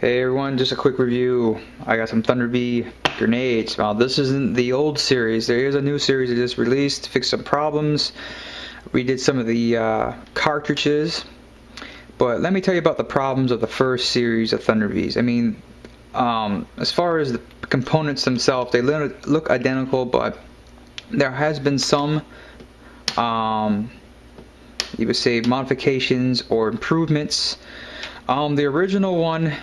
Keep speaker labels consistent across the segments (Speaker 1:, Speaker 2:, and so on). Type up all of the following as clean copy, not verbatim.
Speaker 1: Hey everyone, just a quick review. I got some Thunder B grenades. Well, this isn't the old series. There is a new series that just released, fixed some problems. We did some of the cartridges. But let me tell you about the problems of the first series of Thunder Bs. I mean, as far as the components themselves, they look identical, but there has been some, you would say, modifications or improvements. The original one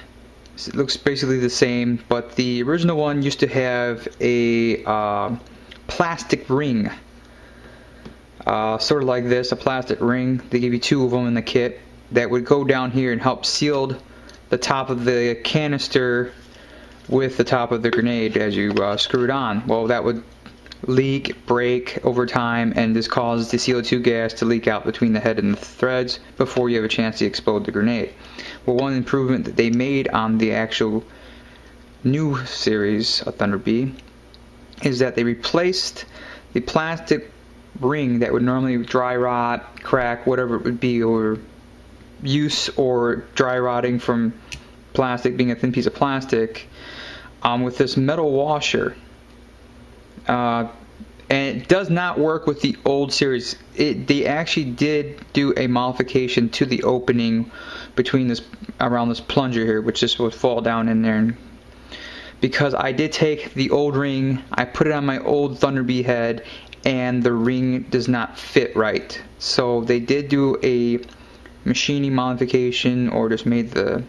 Speaker 1: looks basically the same, but the original one used to have a plastic ring, sort of like this, a plastic ring. They give you two of them in the kit that would go down here and help seal the top of the canister with the top of the grenade as you screw it on. Well, that would leak, break over time, and this causes the CO2 gas to leak out between the head and the threads before you have a chance to explode the grenade. Well, one improvement that they made on the actual new series of Thunder B is that they replaced the plastic ring that would normally dry rot, crack, whatever it would be, or use or dry rotting from plastic being a thin piece of plastic, with this metal washer. And it does not work with the old series. They actually did do a modification to the opening between this, around this plunger here, which just would fall down in there. And because I did take the old ring, I put it on my old Thunder B head, and the ring does not fit right. So they did do a machining modification, or just made the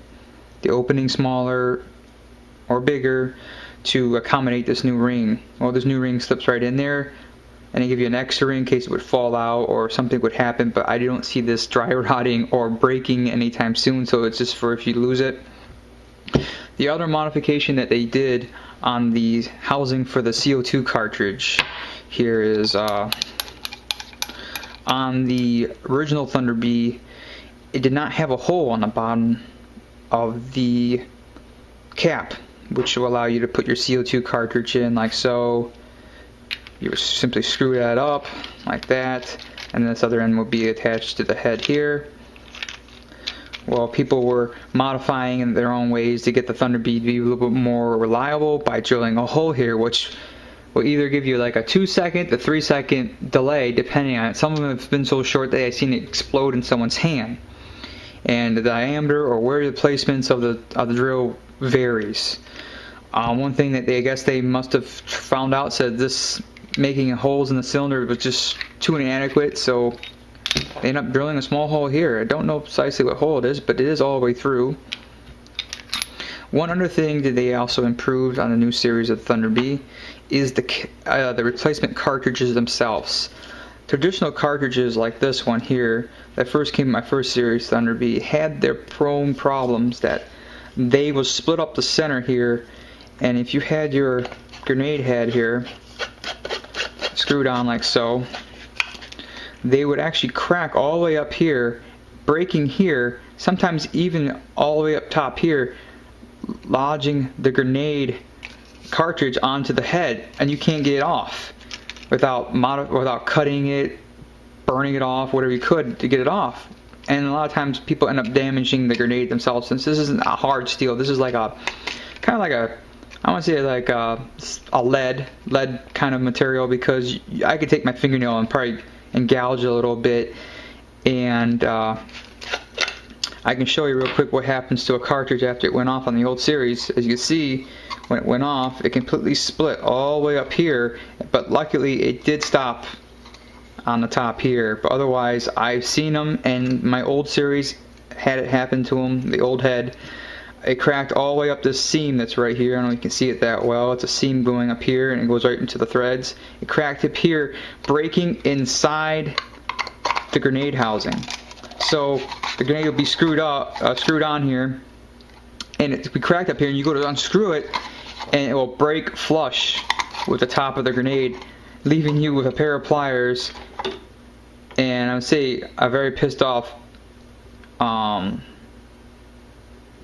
Speaker 1: opening smaller or bigger to accommodate this new ring. Well, this new ring slips right in there, and they give you an extra ring in case it would fall out or something would happen, but I don't see this dry rotting or breaking anytime soon, so it's just for if you lose it. The other modification that they did on the housing for the CO2 cartridge here is on the original Thunder B, it did not have a hole on the bottom of the cap, which will allow you to put your CO2 cartridge in like so. You would simply screw that up like that, and this other end will be attached to the head here. Well, people were modifying in their own ways to get the Thunder B to be a little bit more reliable by drilling a hole here, which will either give you like a 2-second to 3-second delay depending on it. Some of them have been so short that I've seen it explode in someone's hand. And the diameter or where the placements of the drill varies. One thing that I guess they must have found out said this making holes in the cylinder was just too inadequate, so they end up drilling a small hole here. I don't know precisely what hole it is, but it is all the way through. One other thing that they also improved on the new series of Thunder B is the replacement cartridges themselves. Traditional cartridges like this one here that first came in my first series Thunder B had their prone problems that they will split up the center here, and if you had your grenade head here screwed on like so, they would actually crack all the way up here, breaking here, sometimes even all the way up top here, lodging the grenade cartridge onto the head, and you can't get it off without cutting it, burning it off, whatever you could to get it off. And a lot of times people end up damaging the grenade themselves, since this isn't a hard steel. This is like a kind of like a, I want to say like a lead kind of material, because I could take my fingernail and probably gouge a little bit. And I can show you real quick what happens to a cartridge after it went off on the old series. As you can see, when it went off, it completely split all the way up here, but luckily it did stop on the top here. But otherwise, I've seen them, and my old series had it happen to them, the old head. It cracked all the way up this seam that's right here. I don't know if you can see it that well. It's a seam going up here, and it goes right into the threads. It cracked up here, breaking inside the grenade housing. So the grenade will be screwed on here, and it will be cracked up here, and you go to unscrew it, and it will break flush with the top of the grenade, leaving you with a pair of pliers and I would say a very pissed off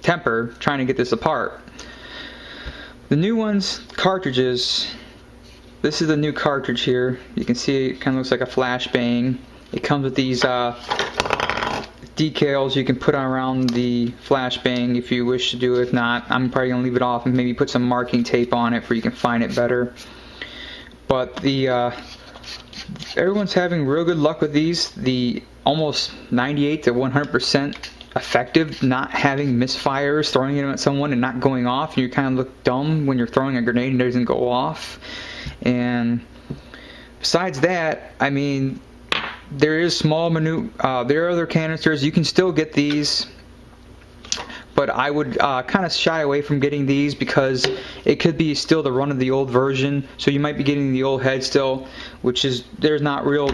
Speaker 1: temper trying to get this apart. The new cartridges, this is the new cartridge here. You can see it kind of looks like a flashbang. It comes with these decals you can put around the flashbang if you wish to do it. If not, I'm probably going to leave it off and maybe put some marking tape on it where you can find it better. But the everyone's having real good luck with these. The almost 98 to 100% effective, not having misfires, throwing them at someone and not going off. And you kind of look dumb when you're throwing a grenade and it doesn't go off. And besides that, I mean, there is small there are other canisters. You can still get these, but I would kind of shy away from getting these because it could be still the run of the old version. So you might be getting the old head still, which is, there's not real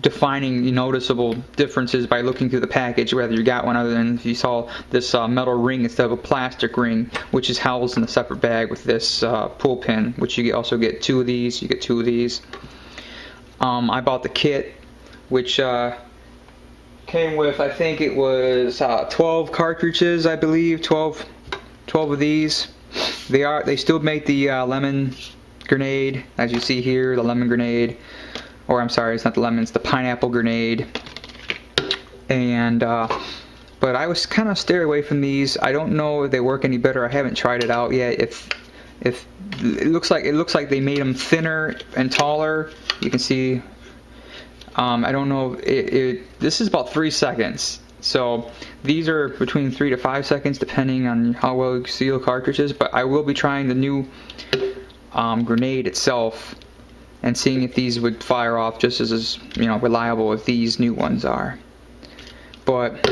Speaker 1: defining noticeable differences by looking through the package whether you got one, other than if you saw this metal ring instead of a plastic ring, which is housed in a separate bag with this pull pin, which you also get 2 of these. You get 2 of these. I bought the kit, which came with, I think it was 12 cartridges, I believe, 12 of these. They still make the lemon grenade, as you see here, the lemon grenade. Or I'm sorry, it's not the lemon, it's the pineapple grenade. And but I was kind of stay away from these. I don't know if they work any better. I haven't tried it out yet. If it looks like they made them thinner and taller. You can see. I don't know. This is about 3 seconds. So these are between 3 to 5 seconds, depending on how well you seal cartridges. But I will be trying the new grenade itself and seeing if these would fire off just as reliable as these new ones are. But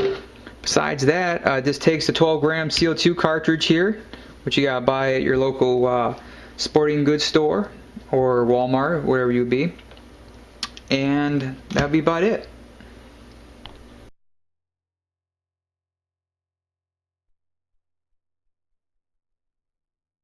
Speaker 1: besides that, this takes the 12-gram CO2 cartridge here, which you gotta buy at your local sporting goods store or Walmart, wherever you be. And that'll be about it.